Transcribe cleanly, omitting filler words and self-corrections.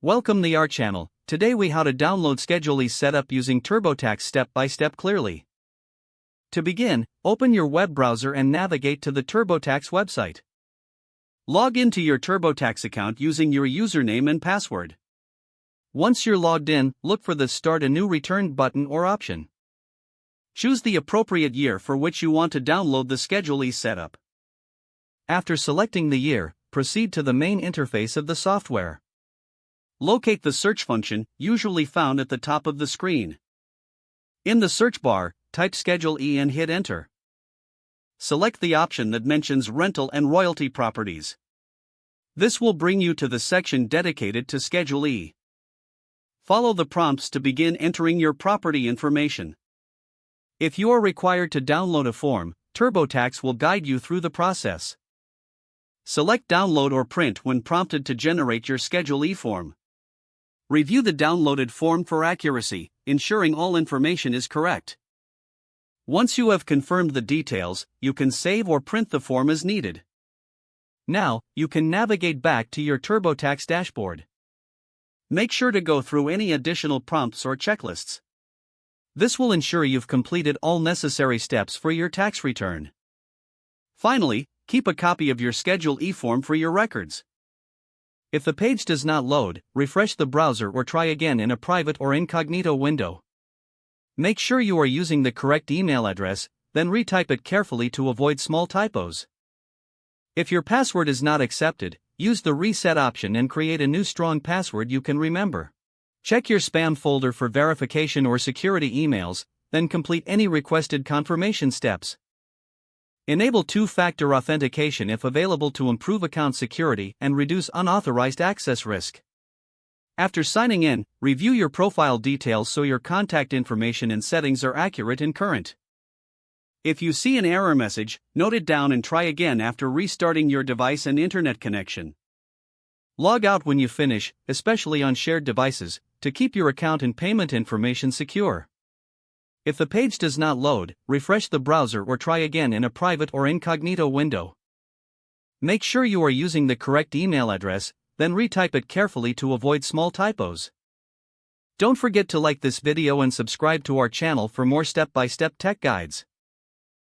Welcome to our channel. Today we how to download Schedule E setup using TurboTax step by step clearly. To begin, open your web browser and navigate to the TurboTax website. Log into your TurboTax account using your username and password. Once you're logged in, look for the Start a New Return button or option. Choose the appropriate year for which you want to download the Schedule E setup. After selecting the year, proceed to the main interface of the software. Locate the search function, usually found at the top of the screen. In the search bar, type Schedule E and hit Enter. Select the option that mentions Rental and Royalty Properties. This will bring you to the section dedicated to Schedule E. Follow the prompts to begin entering your property information. If you are required to download a form, TurboTax will guide you through the process. Select Download or Print when prompted to generate your Schedule E form. Review the downloaded form for accuracy, ensuring all information is correct. Once you have confirmed the details, you can save or print the form as needed. Now, you can navigate back to your TurboTax dashboard. Make sure to go through any additional prompts or checklists. This will ensure you've completed all necessary steps for your tax return. Finally, keep a copy of your Schedule E form for your records. If the page does not load, refresh the browser or try again in a private or incognito window. Make sure you are using the correct email address, then retype it carefully to avoid small typos. If your password is not accepted, use the reset option and create a new strong password you can remember. Check your spam folder for verification or security emails, then complete any requested confirmation steps. Enable two-factor authentication if available to improve account security and reduce unauthorized access risk. After signing in, review your profile details so your contact information and settings are accurate and current. If you see an error message, note it down and try again after restarting your device and internet connection. Log out when you finish, especially on shared devices, to keep your account and payment information secure. If the page does not load, refresh the browser or try again in a private or incognito window. Make sure you are using the correct email address, then retype it carefully to avoid small typos. Don't forget to like this video and subscribe to our channel for more step-by-step tech guides.